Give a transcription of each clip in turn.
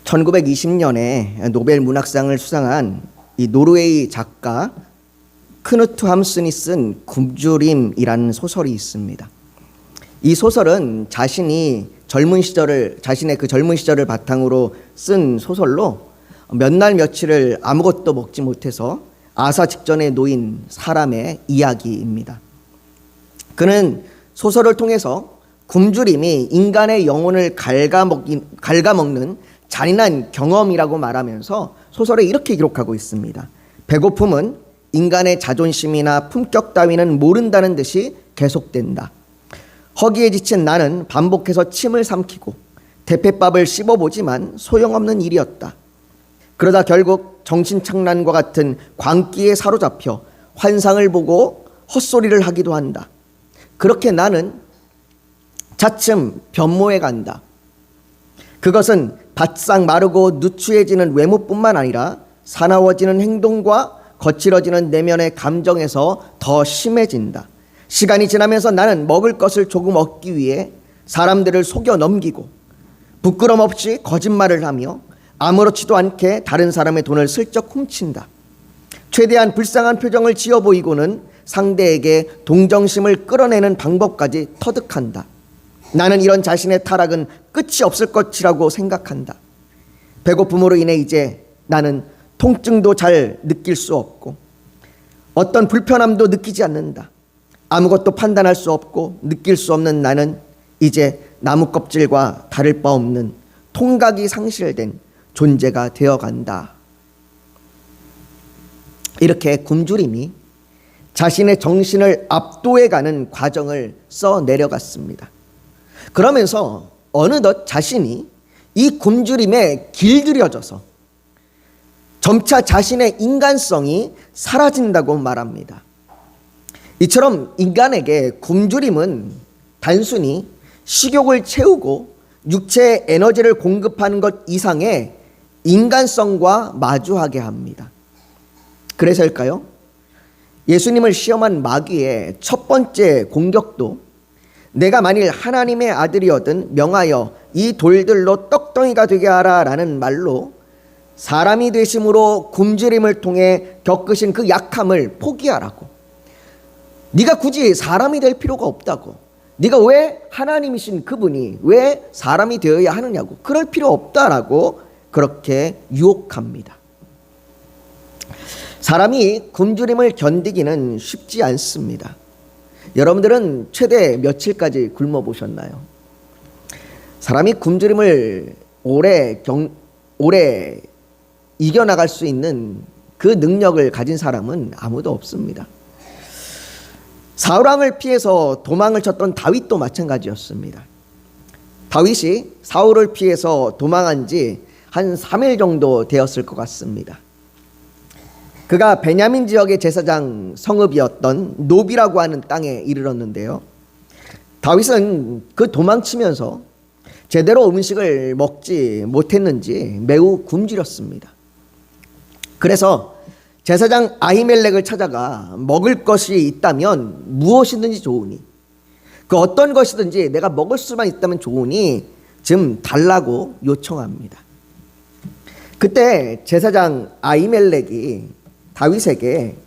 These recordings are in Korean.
1920년에 노벨 문학상을 수상한 이 노르웨이 작가 크누트 함슨이 쓴 굶주림이라는 소설이 있습니다. 이 소설은 자신의 그 젊은 시절을 바탕으로 쓴 소설로 몇 날 며칠을 아무것도 먹지 못해서 아사 직전에 놓인 사람의 이야기입니다. 그는 소설을 통해서 굶주림이 인간의 영혼을 갉아먹는 잔인한 경험이라고 말하면서 소설에 이렇게 기록하고 있습니다. 배고픔은 인간의 자존심이나 품격 따위는 모른다는 듯이 계속된다. 허기에 지친 나는 반복해서 침을 삼키고 대패밥을 씹어보지만 소용없는 일이었다. 그러다 결국 정신착란과 같은 광기에 사로잡혀 환상을 보고 헛소리를 하기도 한다. 그렇게 나는 차츰 변모해 간다. 그것은 바싹 마르고 누추해지는 외모뿐만 아니라 사나워지는 행동과 거칠어지는 내면의 감정에서 더 심해진다. 시간이 지나면서 나는 먹을 것을 조금 얻기 위해 사람들을 속여 넘기고 부끄럼 없이 거짓말을 하며 아무렇지도 않게 다른 사람의 돈을 슬쩍 훔친다. 최대한 불쌍한 표정을 지어 보이고는 상대에게 동정심을 끌어내는 방법까지 터득한다. 나는 이런 자신의 타락은 끝이 없을 것이라고 생각한다. 배고픔으로 인해 이제 나는 통증도 잘 느낄 수 없고 어떤 불편함도 느끼지 않는다. 아무것도 판단할 수 없고 느낄 수 없는 나는 이제 나무 껍질과 다를 바 없는 통각이 상실된 존재가 되어간다. 이렇게 굶주림이 자신의 정신을 압도해가는 과정을 써 내려갔습니다. 그러면서 어느덧 자신이 이 굶주림에 길들여져서 점차 자신의 인간성이 사라진다고 말합니다. 이처럼 인간에게 굶주림은 단순히 식욕을 채우고 육체의 에너지를 공급하는 것 이상의 인간성과 마주하게 합니다. 그래서일까요? 예수님을 시험한 마귀의 첫 번째 공격도 내가 만일 하나님의 아들이거든 명하여 이 돌들로 떡덩이가 되게 하라 라는 말로 사람이 되심으로 굶주림을 통해 겪으신 그 약함을 포기하라고, 네가 굳이 사람이 될 필요가 없다고, 네가 왜 하나님이신 그분이 왜 사람이 되어야 하느냐고, 그럴 필요 없다라고 그렇게 유혹합니다. 사람이 굶주림을 견디기는 쉽지 않습니다. 여러분들은 최대 며칠까지 굶어 보셨나요? 사람이 굶주림을 오래 이겨나갈 수 있는 그 능력을 가진 사람은 아무도 없습니다. 사울왕을 피해서 도망을 쳤던 다윗도 마찬가지였습니다. 다윗이 사울을 피해서 도망한 지 한 3일 정도 되었을 것 같습니다. 그가 베냐민 지역의 제사장 성읍이었던 노비라고 하는 땅에 이르렀는데요. 다윗은 그 도망치면서 제대로 음식을 먹지 못했는지 매우 굶주렸습니다. 그래서 제사장 아히멜렉을 찾아가 먹을 것이 있다면 무엇이든지 좋으니, 그 어떤 것이든지 내가 먹을 수만 있다면 좋으니 좀 달라고 요청합니다. 그때 제사장 아히멜렉이 다윗에게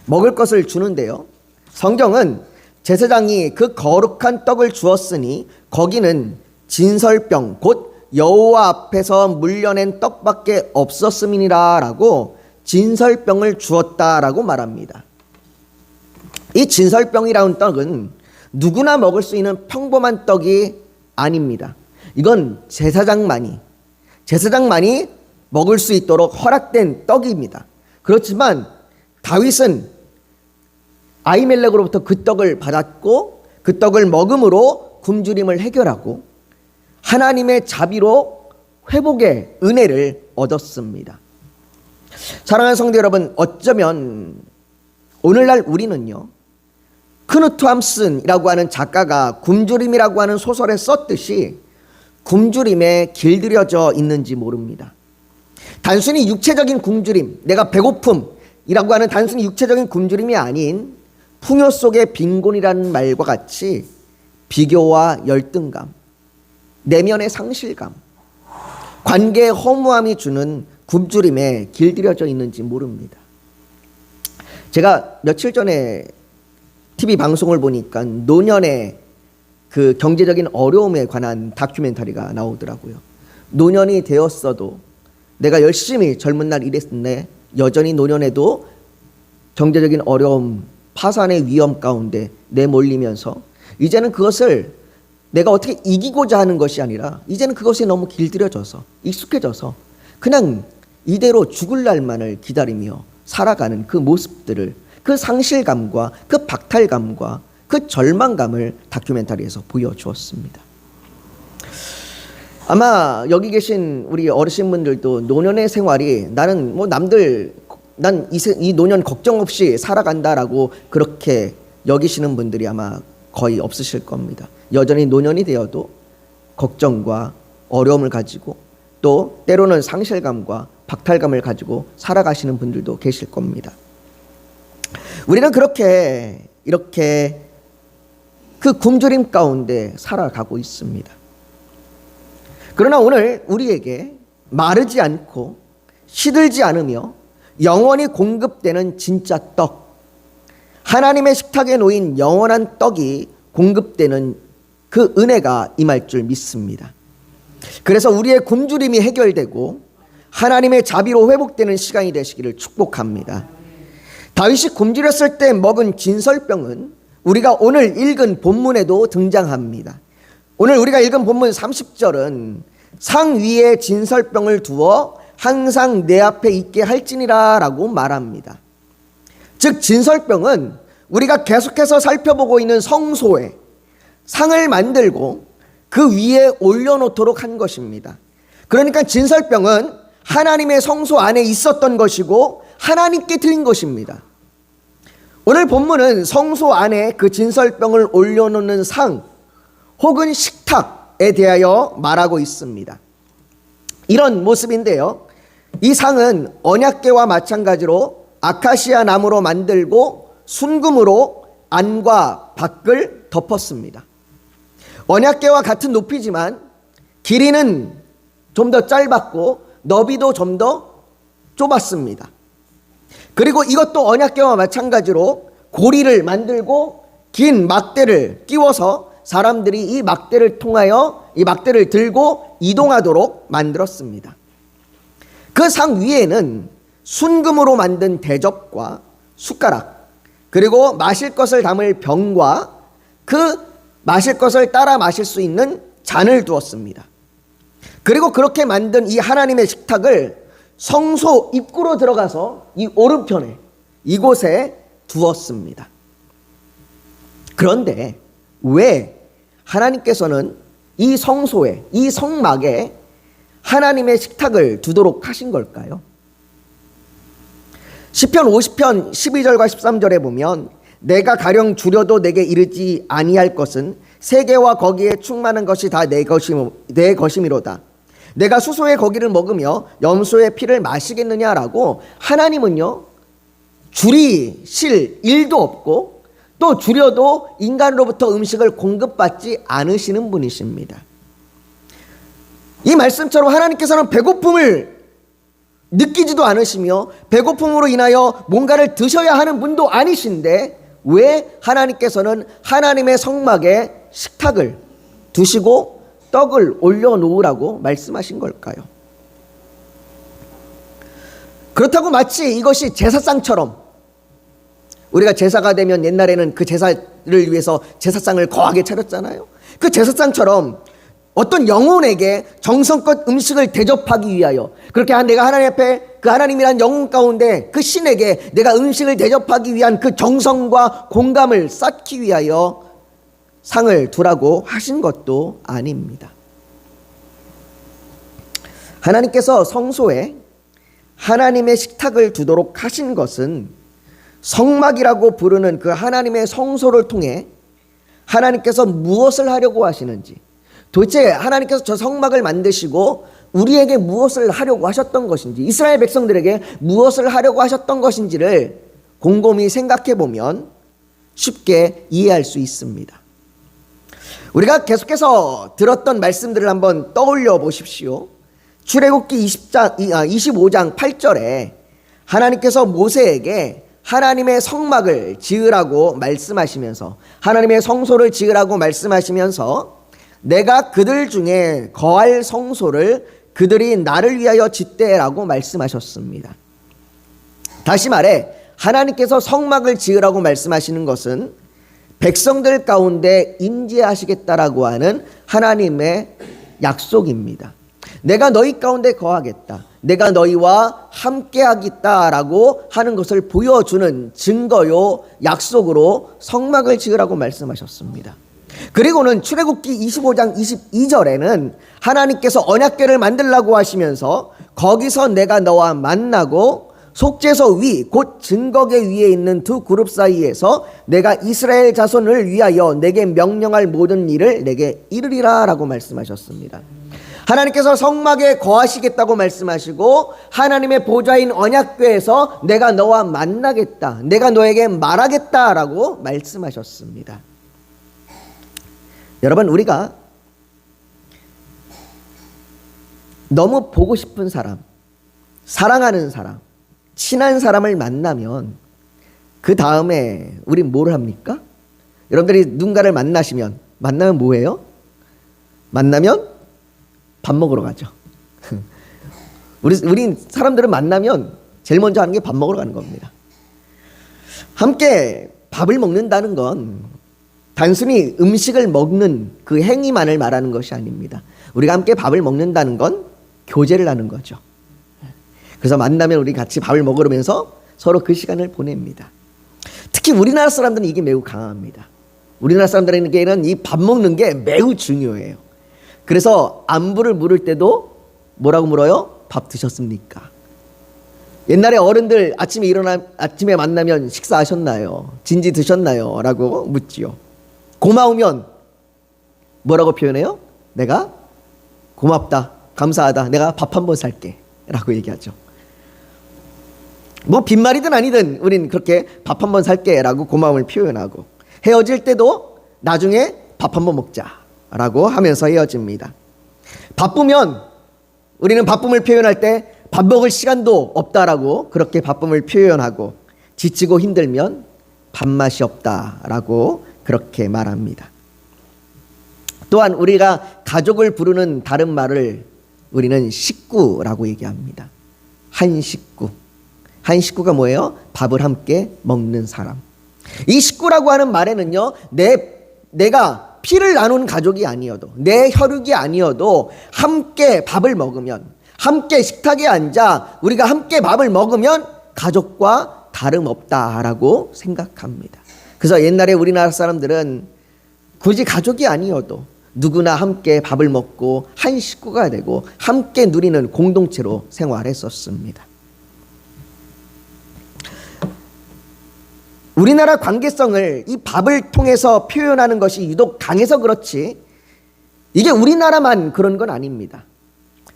먹을 것을 주는데요. 성경은 제사장이 그 거룩한 떡을 주었으니 거기는 진설병 곧 여호와 앞에서 물려낸 떡밖에 없었음이니라 라고 진설병을 주었다라고 말합니다. 이 진설병이라는 떡은 누구나 먹을 수 있는 평범한 떡이 아닙니다. 이건 제사장만이 먹을 수 있도록 허락된 떡입니다. 그렇지만 다윗은 아히멜렉으로부터 그 떡을 받았고 그 떡을 먹음으로 굶주림을 해결하고 하나님의 자비로 회복의 은혜를 얻었습니다. 사랑하는 성도 여러분, 어쩌면 오늘날 우리는요, 크누트 함슨이라고 하는 작가가 굶주림이라고 하는 소설에 썼듯이 굶주림에 길들여져 있는지 모릅니다. 단순히 육체적인 굶주림, 내가 배고픔이라고 하는 단순히 육체적인 굶주림이 아닌 풍요 속의 빈곤이라는 말과 같이 비교와 열등감, 내면의 상실감, 관계의 허무함이 주는 굶주림에 길들여져 있는지 모릅니다. 제가 며칠 전에 TV 방송을 보니까 노년의 그 경제적인 어려움에 관한 다큐멘터리가 나오더라고요. 노년이 되었어도 내가 열심히 젊은 날 일했는데 여전히 노년에도 경제적인 어려움, 파산의 위험 가운데 내몰리면서 이제는 그것을 내가 어떻게 이기고자 하는 것이 아니라 이제는 그것에 너무 길들여져서 익숙해져서 그냥 이대로 죽을 날만을 기다리며 살아가는 그 모습들을, 그 상실감과 그 박탈감과 그 절망감을 다큐멘터리에서 보여주었습니다. 아마 여기 계신 우리 어르신분들도 노년의 생활이 나는 뭐 남들 난 이 노년 걱정 없이 살아간다라고 그렇게 여기시는 분들이 아마 거의 없으실 겁니다. 여전히 노년이 되어도 걱정과 어려움을 가지고 또 때로는 상실감과 박탈감을 가지고 살아가시는 분들도 계실 겁니다. 우리는 이렇게 그 굶주림 가운데 살아가고 있습니다. 그러나 오늘 우리에게 마르지 않고 시들지 않으며 영원히 공급되는 진짜 떡, 하나님의 식탁에 놓인 영원한 떡이 공급되는 그 은혜가 임할 줄 믿습니다. 그래서 우리의 굶주림이 해결되고 하나님의 자비로 회복되는 시간이 되시기를 축복합니다. 다윗이 굶주렸을 때 먹은 진설병은 우리가 오늘 읽은 본문에도 등장합니다. 오늘 우리가 읽은 본문 30절은 상 위에 진설병을 두어 항상 내 앞에 있게 할지니라 라고 말합니다. 즉 진설병은 우리가 계속해서 살펴보고 있는 성소에 상을 만들고 그 위에 올려놓도록 한 것입니다. 그러니까 진설병은 하나님의 성소 안에 있었던 것이고 하나님께 드린 것입니다. 오늘 본문은 성소 안에 그 진설병을 올려놓는 상 혹은 식탁에 대하여 말하고 있습니다. 이런 모습인데요, 이 상은 언약궤와 마찬가지로 아카시아 나무로 만들고 순금으로 안과 밖을 덮었습니다. 언약궤와 같은 높이지만 길이는 좀 더 짧았고 너비도 좀 더 좁았습니다. 그리고 이것도 언약궤와 마찬가지로 고리를 만들고 긴 막대를 끼워서 사람들이 이 막대를 통하여 이 막대를 들고 이동하도록 만들었습니다. 그 상 위에는 순금으로 만든 대접과 숟가락, 그리고 마실 것을 담을 병과 그 마실 것을 따라 마실 수 있는 잔을 두었습니다. 그리고 그렇게 만든 이 하나님의 식탁을 성소 입구로 들어가서 이 오른편에 이곳에 두었습니다. 그런데 왜 하나님께서는 이 성소에, 이 성막에 하나님의 식탁을 두도록 하신 걸까요? 시편 50편 12절과 13절에 보면 내가 가령 주려도 내게 이르지 아니할 것은 세계와 거기에 충만한 것이 다 내 것이미로다. 내가 수소의 거기를 먹으며 염소의 피를 마시겠느냐라고 하나님은요, 줄이실 일도 없고 또 줄여도 인간으로부터 음식을 공급받지 않으시는 분이십니다. 이 말씀처럼 하나님께서는 배고픔을 느끼지도 않으시며 배고픔으로 인하여 뭔가를 드셔야 하는 분도 아니신데 왜 하나님께서는 하나님의 성막에 식탁을 두시고 떡을 올려놓으라고 말씀하신 걸까요? 그렇다고 마치 이것이 제사상처럼, 우리가 제사가 되면 옛날에는 그 제사를 위해서 제사상을 거하게 차렸잖아요. 그 제사상처럼 어떤 영혼에게 정성껏 음식을 대접하기 위하여, 그렇게 내가 하나님 앞에 그 하나님이란 영혼 가운데 그 신에게 내가 음식을 대접하기 위한 그 정성과 공감을 쌓기 위하여 상을 두라고 하신 것도 아닙니다. 하나님께서 성소에 하나님의 식탁을 두도록 하신 것은 성막이라고 부르는 그 하나님의 성소를 통해 하나님께서 무엇을 하려고 하시는지, 도대체 하나님께서 저 성막을 만드시고 우리에게 무엇을 하려고 하셨던 것인지, 이스라엘 백성들에게 무엇을 하려고 하셨던 것인지를 곰곰이 생각해 보면 쉽게 이해할 수 있습니다. 우리가 계속해서 들었던 말씀들을 한번 떠올려 보십시오. 출애굽기 25장 8절에 하나님께서 모세에게 하나님의 성막을 지으라고 말씀하시면서, 하나님의 성소를 지으라고 말씀하시면서 내가 그들 중에 거할 성소를 그들이 나를 위하여 짓되라고 말씀하셨습니다. 다시 말해 하나님께서 성막을 지으라고 말씀하시는 것은 백성들 가운데 임재하시겠다라고 하는 하나님의 약속입니다. 내가 너희 가운데 거하겠다, 내가 너희와 함께하겠다라고 하는 것을 보여주는 증거요 약속으로 성막을 지으라고 말씀하셨습니다. 그리고는 출애굽기 25장 22절에는 하나님께서 언약궤를 만들라고 하시면서 거기서 내가 너와 만나고 속죄소 위 곧 증거궤 위에 있는 두 그룹 사이에서 내가 이스라엘 자손을 위하여 내게 명령할 모든 일을 내게 이르리라 라고 말씀하셨습니다. 하나님께서 성막에 거하시겠다고 말씀하시고 하나님의 보좌인 언약궤에서 내가 너와 만나겠다, 내가 너에게 말하겠다라고 말씀하셨습니다. 여러분, 우리가 너무 보고 싶은 사람, 사랑하는 사람, 친한 사람을 만나면 그 다음에 우린 뭘 합니까? 여러분들이 누군가를 만나면 뭐예요? 만나면 밥 먹으러 가죠. 우리 사람들은 만나면 제일 먼저 하는 게 밥 먹으러 가는 겁니다. 함께 밥을 먹는다는 건 단순히 음식을 먹는 그 행위만을 말하는 것이 아닙니다. 우리가 함께 밥을 먹는다는 건 교제를 하는 거죠. 그래서 만나면 우리 같이 밥을 먹으면서 서로 그 시간을 보냅니다. 특히 우리나라 사람들은 이게 매우 강합니다. 우리나라 사람들에게는 이 밥 먹는 게 매우 중요해요. 그래서 안부를 물을 때도 뭐라고 물어요? 밥 드셨습니까? 옛날에 어른들 아침에 만나면 식사하셨나요? 진지 드셨나요? 라고 묻지요. 고마우면 뭐라고 표현해요? 내가 고맙다, 감사하다, 내가 밥 한 번 살게 라고 얘기하죠. 뭐 빈말이든 아니든 우린 그렇게 밥 한 번 살게 라고 고마움을 표현하고, 헤어질 때도 나중에 밥 한 번 먹자 라고 하면서 헤어집니다. 바쁘면 우리는 바쁨을 표현할 때 밥 먹을 시간도 없다라고 그렇게 바쁨을 표현하고, 지치고 힘들면 밥맛이 없다라고 그렇게 말합니다. 또한 우리가 가족을 부르는 다른 말을 우리는 식구라고 얘기합니다. 한 식구. 한 식구가 뭐예요? 밥을 함께 먹는 사람. 이 식구라고 하는 말에는요, 내가 피를 나눈 가족이 아니어도, 내 혈육이 아니어도 함께 밥을 먹으면, 함께 식탁에 앉아 우리가 함께 밥을 먹으면 가족과 다름없다라고 생각합니다. 그래서 옛날에 우리나라 사람들은 굳이 가족이 아니어도 누구나 함께 밥을 먹고 한 식구가 되고 함께 누리는 공동체로 생활했었습니다. 우리나라 관계성을 이 밥을 통해서 표현하는 것이 유독 강해서 그렇지, 이게 우리나라만 그런 건 아닙니다.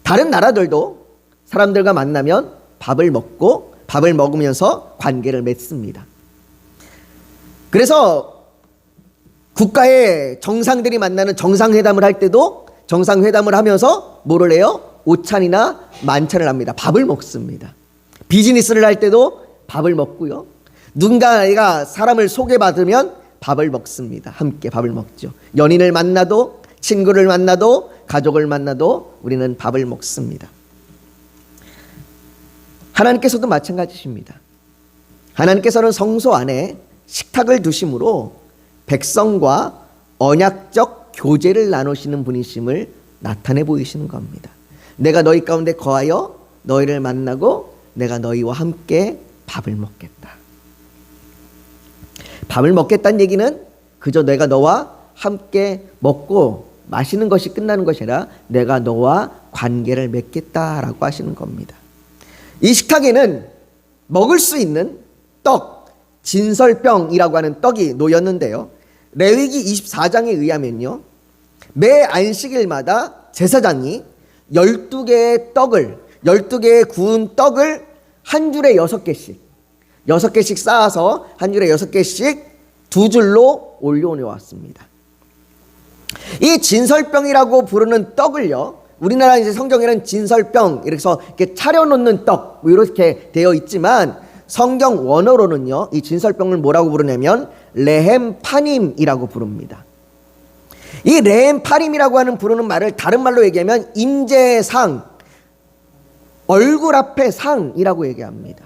다른 나라들도 사람들과 만나면 밥을 먹고 밥을 먹으면서 관계를 맺습니다. 그래서 국가의 정상들이 만나는 정상회담을 할 때도 정상회담을 하면서 뭐를 해요? 오찬이나 만찬을 합니다. 밥을 먹습니다. 비즈니스를 할 때도 밥을 먹고요. 누군가가 사람을 소개받으면 밥을 먹습니다. 함께 밥을 먹죠. 연인을 만나도, 친구를 만나도, 가족을 만나도 우리는 밥을 먹습니다. 하나님께서도 마찬가지십니다. 하나님께서는 성소 안에 식탁을 두심으로 백성과 언약적 교제를 나누시는 분이심을 나타내 보이시는 겁니다. 내가 너희 가운데 거하여 너희를 만나고 내가 너희와 함께 밥을 먹겠다. 밥을 먹겠다는 얘기는 그저 내가 너와 함께 먹고 마시는 것이 끝나는 것이 아니라 내가 너와 관계를 맺겠다라고 하시는 겁니다. 이 식탁에는 먹을 수 있는 떡, 진설병이라고 하는 떡이 놓였는데요, 레위기 24장에 의하면요, 매 안식일마다 제사장이 12개의 떡을, 12개의 구운 떡을 한 줄에 6개씩 쌓아서 한 줄에 6개씩 두 줄로 올려놓았습니다. 이 진설병이라고 부르는 떡을요, 우리나라 이제 성경에는 진설병 이래서 이렇게 차려놓는 떡 뭐 이렇게 되어 있지만 성경 원어로는요, 이 진설병을 뭐라고 부르냐면 레헴 파님이라고 부릅니다. 이 레헴 파님이라고 하는 부르는 말을 다른 말로 얘기하면 임재상, 얼굴 앞에 상이라고 얘기합니다.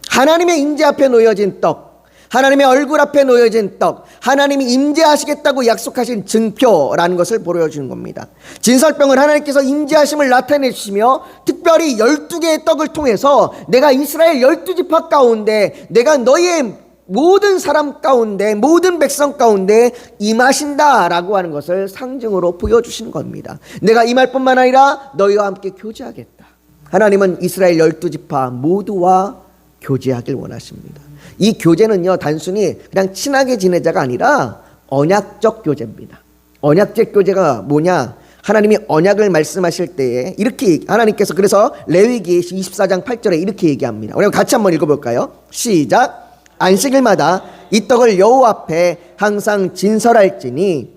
하나님의 임재 앞에 놓여진 떡, 하나님의 얼굴 앞에 놓여진 떡, 하나님이 임재하시겠다고 약속하신 증표라는 것을 보여주는 겁니다. 진설병은 하나님께서 임재하심을 나타내 주시며 특별히 12개의 떡을 통해서 내가 이스라엘 12지파 가운데 내가 너희의 모든 사람 가운데 모든 백성 가운데 임하신다라고 하는 것을 상징으로 보여주시는 겁니다. 내가 임할 뿐만 아니라 너희와 함께 교제하겠다. 하나님은 이스라엘 12지파 모두와 교제하길 원하십니다. 이 교제는요, 단순히 그냥 친하게 지내자가 아니라 언약적 교제입니다. 언약적 교제가 뭐냐? 하나님이 언약을 말씀하실 때에 이렇게 하나님께서 그래서 레위기 24장 8절에 이렇게 얘기합니다. 우리 같이 한번 읽어볼까요? 시작. 안식일마다 이 떡을 여호와 앞에 항상 진설할지니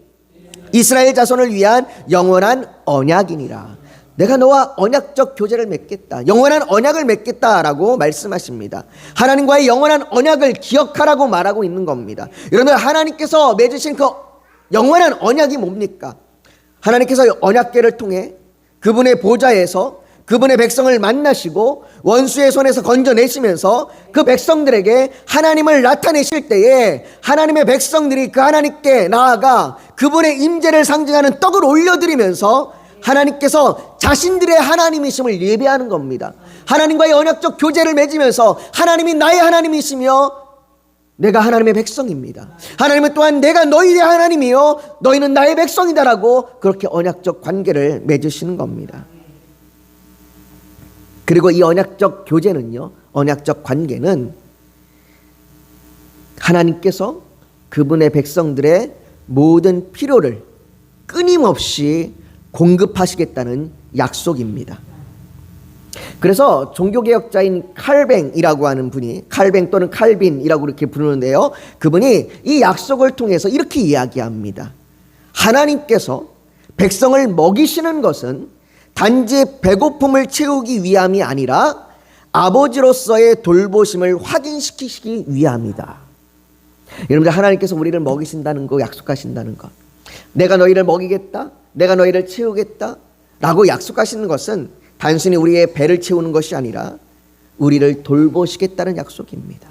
이스라엘 자손을 위한 영원한 언약이니라. 내가 너와 언약적 교제를 맺겠다. 영원한 언약을 맺겠다라고 말씀하십니다. 하나님과의 영원한 언약을 기억하라고 말하고 있는 겁니다. 여러분, 하나님께서 맺으신 그 영원한 언약이 뭡니까? 하나님께서 언약궤를 통해 그분의 보좌에서 그분의 백성을 만나시고 원수의 손에서 건져내시면서 그 백성들에게 하나님을 나타내실 때에 하나님의 백성들이 그 하나님께 나아가 그분의 임재를 상징하는 떡을 올려드리면서 하나님께서 자신들의 하나님이심을 예배하는 겁니다. 하나님과의 언약적 교제를 맺으면서 하나님이 나의 하나님이시며 내가 하나님의 백성입니다. 하나님은 또한 내가 너희의 하나님이요 너희는 나의 백성이다라고 그렇게 언약적 관계를 맺으시는 겁니다. 그리고 이 언약적 교제는요, 언약적 관계는 하나님께서 그분의 백성들의 모든 필요를 끊임없이 공급하시겠다는 약속입니다. 그래서 종교개혁자인 칼뱅이라고 하는 분이, 칼뱅 또는 칼빈이라고 이렇게 부르는데요, 그분이 이 약속을 통해서 이렇게 이야기합니다. 하나님께서 백성을 먹이시는 것은 단지 배고픔을 채우기 위함이 아니라 아버지로서의 돌보심을 확인시키시기 위함이다. 여러분들, 하나님께서 우리를 먹이신다는 거, 약속하신다는 것, 내가 너희를 먹이겠다, 내가 너희를 채우겠다 라고 약속하시는 것은 단순히 우리의 배를 채우는 것이 아니라 우리를 돌보시겠다는 약속입니다.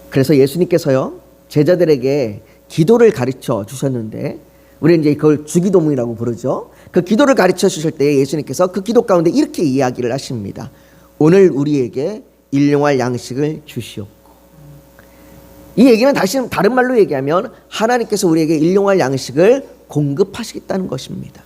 그래서 예수님께서요, 제자들에게 기도를 가르쳐 주셨는데, 우리는 이제 그걸 주기도문이라고 부르죠. 그 기도를 가르쳐 주실 때 예수님께서 그 기도 가운데 이렇게 이야기를 하십니다. 오늘 우리에게 일용할 양식을 주시옵고. 이 얘기는 다른 말로 얘기하면 하나님께서 우리에게 일용할 양식을 공급하시겠다는 것입니다.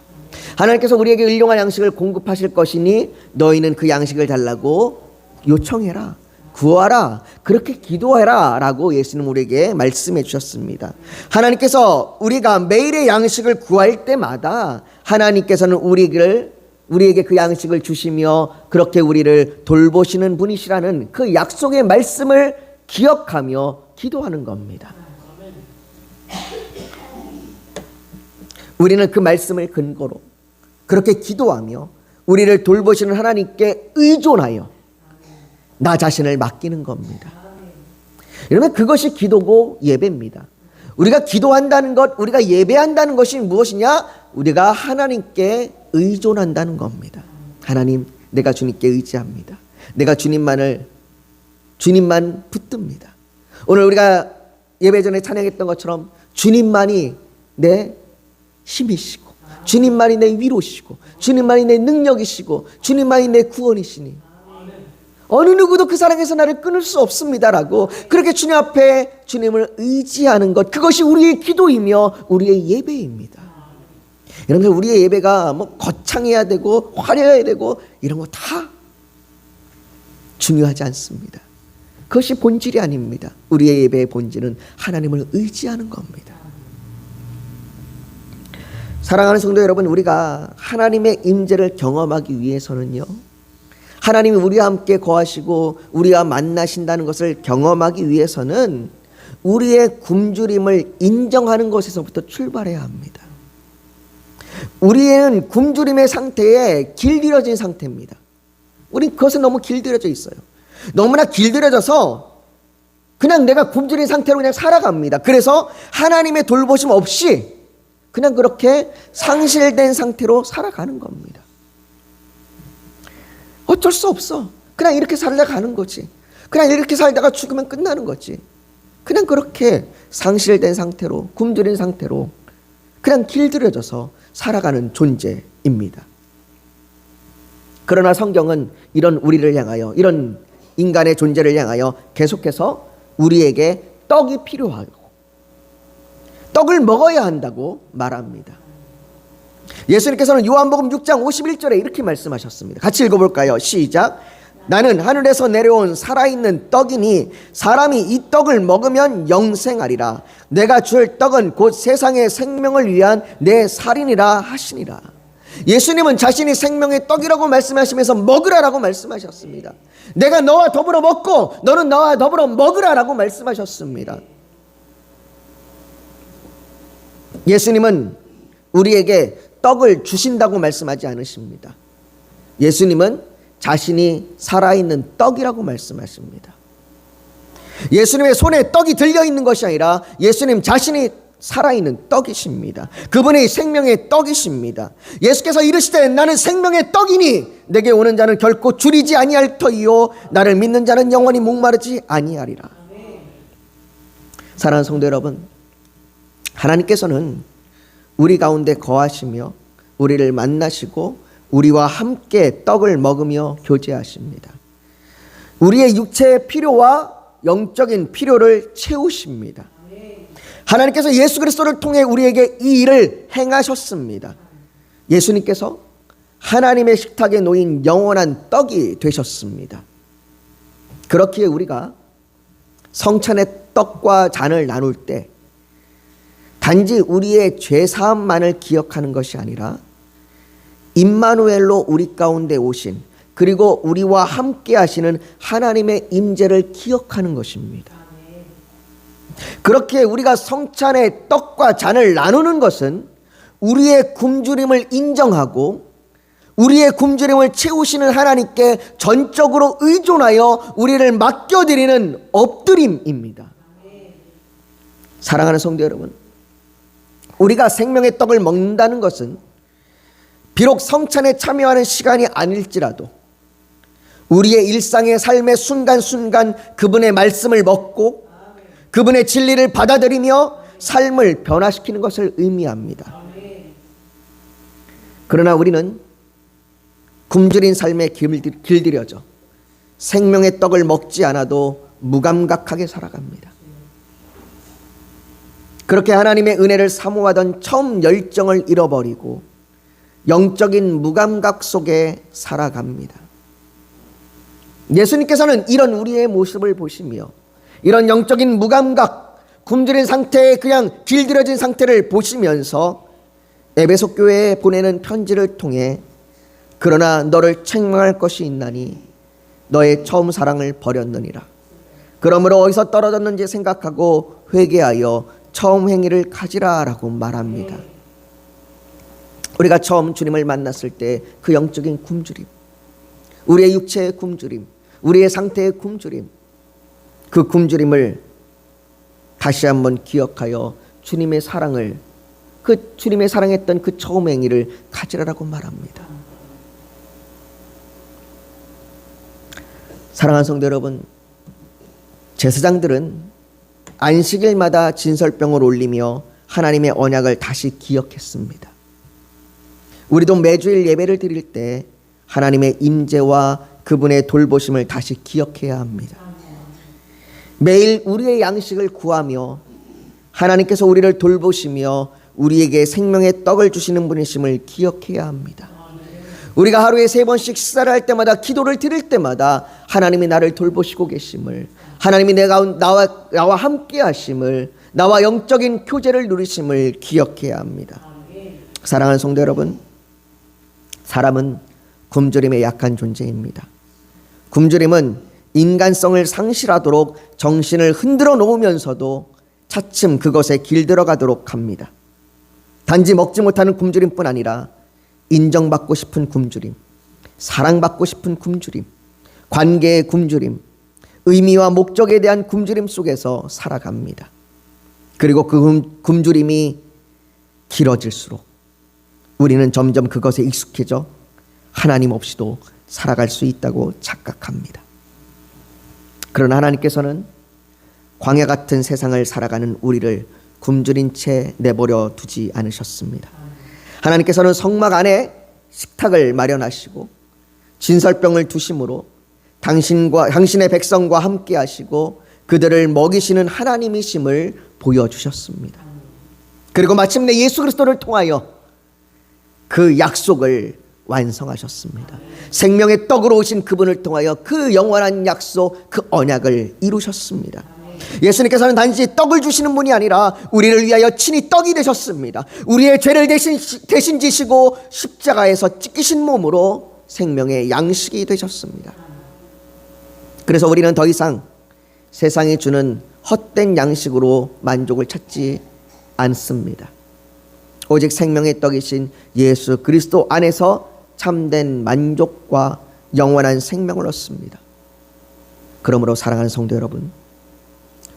하나님께서 우리에게 일용할 양식을 공급하실 것이니 너희는 그 양식을 달라고 요청해라, 구하라, 그렇게 기도해라 라고 예수님 우리에게 말씀해 주셨습니다. 하나님께서 우리가 매일의 양식을 구할 때마다 하나님께서는 우리에게 그 양식을 주시며 그렇게 우리를 돌보시는 분이시라는 그 약속의 말씀을 기억하며 기도하는 겁니다. 우리는 그 말씀을 근거로 그렇게 기도하며 우리를 돌보시는 하나님께 의존하여 나 자신을 맡기는 겁니다. 여러분, 그것이 기도고 예배입니다. 우리가 기도한다는 것, 우리가 예배한다는 것이 무엇이냐? 우리가 하나님께 의존한다는 겁니다. 하나님, 내가 주님께 의지합니다. 내가 주님만 붙듭니다. 오늘 우리가 예배 전에 찬양했던 것처럼 주님만이 내 힘이시고, 주님만이 내 위로시고, 주님만이 내 능력이시고, 주님만이 내 구원이시니 어느 누구도 그 사랑에서 나를 끊을 수 없습니다라고 그렇게 주님 앞에 주님을 의지하는 것, 그것이 우리의 기도이며 우리의 예배입니다. 여러분들, 우리의 예배가 뭐 거창해야 되고 화려해야 되고 이런 거 다 중요하지 않습니다. 그것이 본질이 아닙니다. 우리의 예배의 본질은 하나님을 의지하는 겁니다. 사랑하는 성도 여러분, 우리가 하나님의 임재를 경험하기 위해서는요, 하나님이 우리와 함께 거하시고 우리와 만나신다는 것을 경험하기 위해서는 우리의 굶주림을 인정하는 것에서부터 출발해야 합니다. 우리는 굶주림의 상태에 길들여진 상태입니다. 우린 그것은 너무 길들여져 있어요. 너무나 길들여져서 그냥 내가 굶주린 상태로 그냥 살아갑니다. 그래서 하나님의 돌보심 없이 그냥 그렇게 상실된 상태로 살아가는 겁니다. 어쩔 수 없어. 그냥 이렇게 살아가는 거지. 그냥 이렇게 살다가 죽으면 끝나는 거지. 그냥 그렇게 상실된 상태로, 굶주린 상태로 그냥 길들여져서 살아가는 존재입니다. 그러나 성경은 이런 우리를 향하여, 이런 인간의 존재를 향하여 계속해서 우리에게 떡이 필요하고 떡을 먹어야 한다고 말합니다. 예수님께서는 요한복음 6장 51절에 이렇게 말씀하셨습니다. 같이 읽어볼까요? 시작. 나는 하늘에서 내려온 살아있는 떡이니 사람이 이 떡을 먹으면 영생하리라. 내가 줄 떡은 곧 세상의 생명을 위한 내 살이니라 하시니라. 예수님은 자신이 생명의 떡이라고 말씀하시면서 먹으라라고 말씀하셨습니다. 내가 너와 더불어 먹고 너는 나와 더불어 먹으라라고 말씀하셨습니다. 예수님은 우리에게 떡을 주신다고 말씀하지 않으십니다. 예수님은 자신이 살아있는 떡이라고 말씀하십니다. 예수님의 손에 떡이 들려있는 것이 아니라 예수님 자신이 살아있는 떡이십니다. 그분이 생명의 떡이십니다. 예수께서 이르시되 나는 생명의 떡이니 내게 오는 자는 결코 줄이지 아니할 터이요 나를 믿는 자는 영원히 목마르지 아니하리라. 사랑하는 성도 여러분, 하나님께서는 우리 가운데 거하시며 우리를 만나시고 우리와 함께 떡을 먹으며 교제하십니다. 우리의 육체의 필요와 영적인 필요를 채우십니다. 하나님께서 예수 그리스도를 통해 우리에게 이 일을 행하셨습니다. 예수님께서 하나님의 식탁에 놓인 영원한 떡이 되셨습니다. 그렇기에 우리가 성찬의 떡과 잔을 나눌 때 단지 우리의 죄사함만을 기억하는 것이 아니라 임마누엘로 우리 가운데 오신 그리고 우리와 함께 하시는 하나님의 임재를 기억하는 것입니다. 그렇게 우리가 성찬의 떡과 잔을 나누는 것은 우리의 굶주림을 인정하고 우리의 굶주림을 채우시는 하나님께 전적으로 의존하여 우리를 맡겨드리는 엎드림입니다. 사랑하는 성도 여러분, 우리가 생명의 떡을 먹는다는 것은 비록 성찬에 참여하는 시간이 아닐지라도 우리의 일상의 삶의 순간순간 그분의 말씀을 먹고 그분의 진리를 받아들이며 삶을 변화시키는 것을 의미합니다. 그러나 우리는 굶주린 삶에 길들여져 생명의 떡을 먹지 않아도 무감각하게 살아갑니다. 그렇게 하나님의 은혜를 사모하던 처음 열정을 잃어버리고 영적인 무감각 속에 살아갑니다. 예수님께서는 이런 우리의 모습을 보시며 이런 영적인 무감각, 굶주린 상태에 그냥 길들여진 상태를 보시면서 에베소 교회에 보내는 편지를 통해 그러나 너를 책망할 것이 있나니 너의 처음 사랑을 버렸느니라. 그러므로 어디서 떨어졌는지 생각하고 회개하여 처음 행위를 가지라 라고 말합니다. 우리가 처음 주님을 만났을 때 그 영적인 굶주림, 우리의 육체의 굶주림, 우리의 상태의 굶주림, 그 굶주림을 다시 한번 기억하여 주님의 사랑을, 그 주님의 사랑했던 그 처음 행위를 가지라라고 말합니다. 사랑하는 성도 여러분, 제사장들은 안식일마다 진설병을 올리며 하나님의 언약을 다시 기억했습니다. 우리도 매주일 예배를 드릴 때 하나님의 임재와 그분의 돌보심을 다시 기억해야 합니다. 매일 우리의 양식을 구하며 하나님께서 우리를 돌보시며 우리에게 생명의 떡을 주시는 분이심을 기억해야 합니다. 우리가 하루에 3번씩 식사를 할 때마다 기도를 드릴 때마다 하나님이 나를 돌보시고 계심을, 하나님이 나와 함께 하심을, 나와 영적인 교제를 누리심을 기억해야 합니다. 사랑하는 성도 여러분, 사람은 굶주림에 약한 존재입니다. 굶주림은 인간성을 상실하도록 정신을 흔들어 놓으면서도 차츰 그것에 길들어가도록 합니다. 단지 먹지 못하는 굶주림뿐 아니라 인정받고 싶은 굶주림, 사랑받고 싶은 굶주림, 관계의 굶주림, 의미와 목적에 대한 굶주림 속에서 살아갑니다. 그리고 그 굶주림이 길어질수록 우리는 점점 그것에 익숙해져 하나님 없이도 살아갈 수 있다고 착각합니다. 그러나 하나님께서는 광야 같은 세상을 살아가는 우리를 굶주린 채 내버려 두지 않으셨습니다. 하나님께서는 성막 안에 식탁을 마련하시고 진설병을 두심으로 당신의 백성과 함께 하시고 그들을 먹이시는 하나님이심을 보여주셨습니다. 그리고 마침내 예수 그리스도를 통하여 그 약속을 완성하셨습니다. 생명의 떡으로 오신 그분을 통하여 그 영원한 약속, 그 언약을 이루셨습니다. 예수님께서는 단지 떡을 주시는 분이 아니라 우리를 위하여 친히 떡이 되셨습니다. 우리의 죄를 대신 지시고 십자가에서 찢기신 몸으로 생명의 양식이 되셨습니다. 그래서 우리는 더 이상 세상이 주는 헛된 양식으로 만족을 찾지 않습니다. 오직 생명의 떡이신 예수 그리스도 안에서 참된 만족과 영원한 생명을 얻습니다. 그러므로 사랑하는 성도 여러분,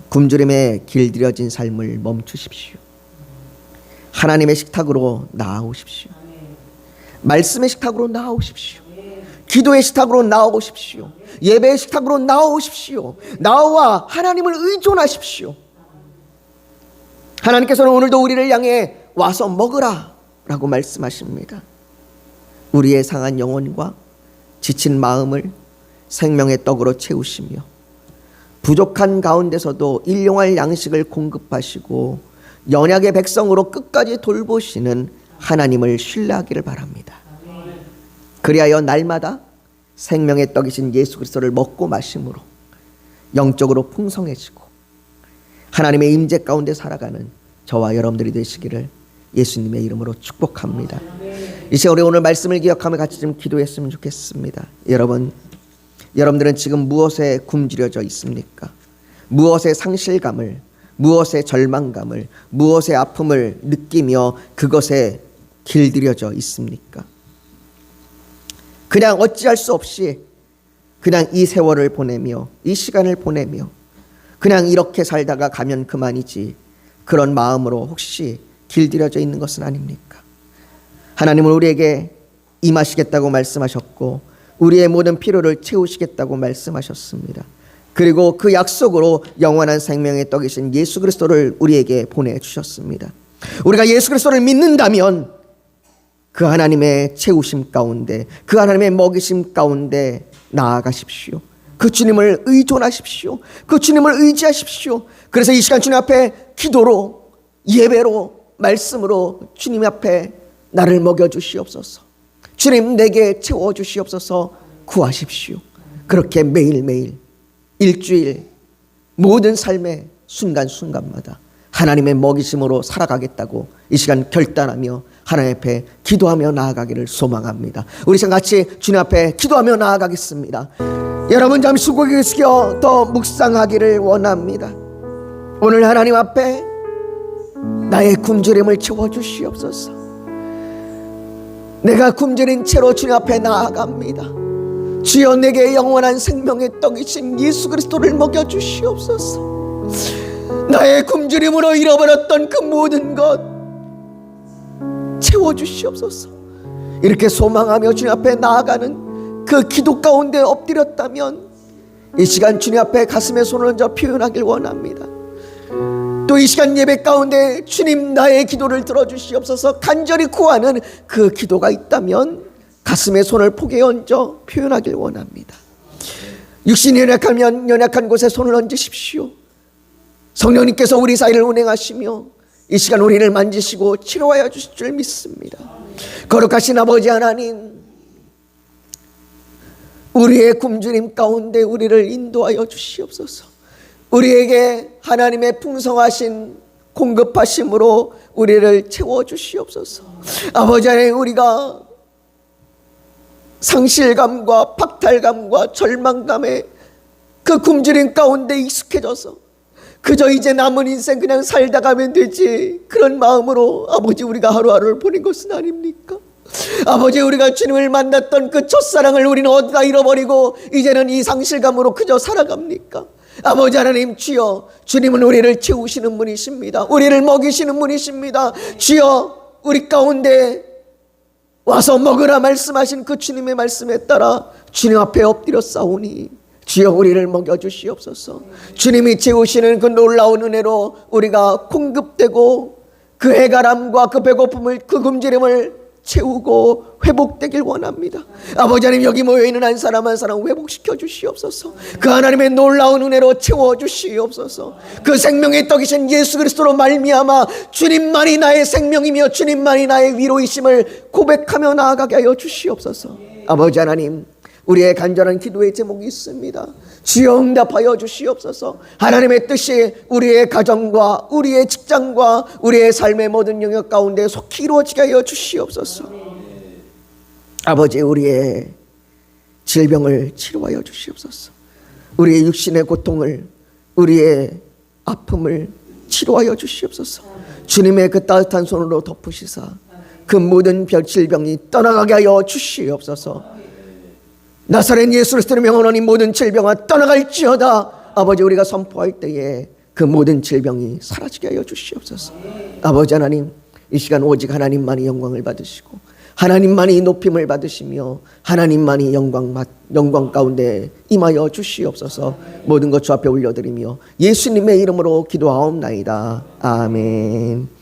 굶주림에 길들여진 삶을 멈추십시오. 하나님의 식탁으로 나아오십시오. 말씀의 식탁으로 나아오십시오. 기도의 식탁으로 나아오십시오. 예배의 식탁으로 나아오십시오. 나와 하나님을 의존하십시오. 하나님께서는 오늘도 우리를 향해 와서 먹으라 라고 말씀하십니다. 우리의 상한 영혼과 지친 마음을 생명의 떡으로 채우시며 부족한 가운데서도 일용할 양식을 공급하시고 연약의 백성으로 끝까지 돌보시는 하나님을 신뢰하기를 바랍니다. 그리하여 날마다 생명의 떡이신 예수 그리스도를 먹고 마심으로 영적으로 풍성해지고 하나님의 임재 가운데 살아가는 저와 여러분들이 되시기를 예수님의 이름으로 축복합니다. 이 시간 우리 오늘 말씀을 기억하며 같이 좀 기도했으면 좋겠습니다. 여러분들은 지금 무엇에 굶주려져 있습니까? 무엇의 상실감을, 무엇의 절망감을, 무엇의 아픔을 느끼며 그것에 길들여져 있습니까? 그냥 어찌할 수 없이 그냥 이 세월을 보내며 이 시간을 보내며 그냥 이렇게 살다가 가면 그만이지, 그런 마음으로 혹시 길들여져 있는 것은 아닙니까? 하나님은 우리에게 임하시겠다고 말씀하셨고 우리의 모든 필요를 채우시겠다고 말씀하셨습니다. 그리고 그 약속으로 영원한 생명의 떡이신 예수 그리스도를 우리에게 보내주셨습니다. 우리가 예수 그리스도를 믿는다면 그 하나님의 채우심 가운데, 그 하나님의 먹이심 가운데 나아가십시오. 그 주님을 의존하십시오. 그 주님을 의지하십시오. 그래서 이 시간 주님 앞에 기도로, 예배로, 말씀으로 주님 앞에 나를 먹여주시옵소서, 주님 내게 채워주시옵소서 구하십시오. 그렇게 매일매일 일주일 모든 삶의 순간순간마다 하나님의 먹이심으로 살아가겠다고 이 시간 결단하며 하나님 앞에 기도하며 나아가기를 소망합니다. 우리 시간 같이 주님 앞에 기도하며 나아가겠습니다. 여러분 잠시 고개 숙여 더 묵상하기를 원합니다. 오늘 하나님 앞에 나의 굶주림을 채워주시옵소서. 내가 굶주린 채로 주님 앞에 나아갑니다. 주여 내게 영원한 생명의 떡이신 예수 그리스도를 먹여주시옵소서. 나의 굶주림으로 잃어버렸던 그 모든 것 채워주시옵소서. 이렇게 소망하며 주님 앞에 나아가는 그 기도 가운데 엎드렸다면 이 시간 주님 앞에 가슴에 손을 얹어 표현하길 원합니다. 또 이 시간 예배 가운데 주님 나의 기도를 들어주시옵소서 간절히 구하는 그 기도가 있다면 가슴에 손을 포개 얹어 표현하길 원합니다. 육신이 연약하면 연약한 곳에 손을 얹으십시오. 성령님께서 우리 사이를 운행하시며 이 시간 우리를 만지시고 치료하여 주실 줄 믿습니다. 거룩하신 아버지 하나님, 우리의 굶주림 가운데 우리를 인도하여 주시옵소서. 우리에게 하나님의 풍성하신 공급하심으로 우리를 채워주시옵소서. 아버지 하나님, 우리가 상실감과 박탈감과 절망감에 그 굶주림 가운데 익숙해져서 그저 이제 남은 인생 그냥 살다 가면 되지, 그런 마음으로 아버지 우리가 하루하루를 보낸 것은 아닙니까? 아버지, 우리가 주님을 만났던 그 첫사랑을 우리는 어디다 잃어버리고 이제는 이 상실감으로 그저 살아갑니까? 아버지 하나님, 주여, 주님은 우리를 채우시는 분이십니다. 우리를 먹이시는 분이십니다. 주여, 우리 가운데 와서 먹으라 말씀하신 그 주님의 말씀에 따라 주님 앞에 엎드려 싸우니 주여 우리를 먹여주시옵소서. 주님이 채우시는 그 놀라운 은혜로 우리가 공급되고 그 해가람과 그 배고픔을, 그 굶주림을 채우고 회복되길 원합니다. 아버지 하나님, 여기 모여있는 한 사람 한 사람 회복시켜 주시옵소서. 그 하나님의 놀라운 은혜로 채워주시옵소서. 그 생명의 떡이신 예수 그리스도로 말미암아 주님만이 나의 생명이며 주님만이 나의 위로이심을 고백하며 나아가게 하여 주시옵소서. 아버지 하나님, 우리의 간절한 기도의 제목이 있습니다. 주여 응답하여 주시옵소서. 하나님의 뜻이 우리의 가정과 우리의 직장과 우리의 삶의 모든 영역 가운데 속히 이루어지게 하여 주시옵소서. 아버지, 우리의 질병을 치료하여 주시옵소서. 우리의 육신의 고통을, 우리의 아픔을 치료하여 주시옵소서. 주님의 그 따뜻한 손으로 덮으시사 그 모든 질병이 떠나가게 하여 주시옵소서. 나사렛 예수 그리스도의 명하노니 모든 질병아 떠나갈지어다. 아버지, 우리가 선포할 때에 그 모든 질병이 사라지게 하여 주시옵소서. 아버지 하나님, 이 시간 오직 하나님만이 영광을 받으시고 하나님만이 높임을 받으시며 하나님만이 영광 가운데 임하여 주시옵소서. 모든 것 주 앞에 올려드리며 예수님의 이름으로 기도하옵나이다. 아멘.